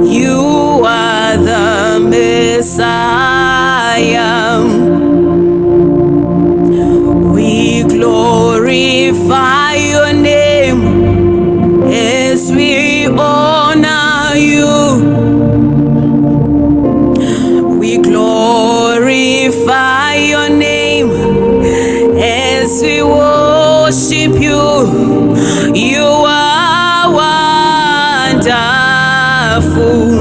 You are the Messiah. We glorify your name as we honor you. We glorify your name as we worship you. You are wonderful.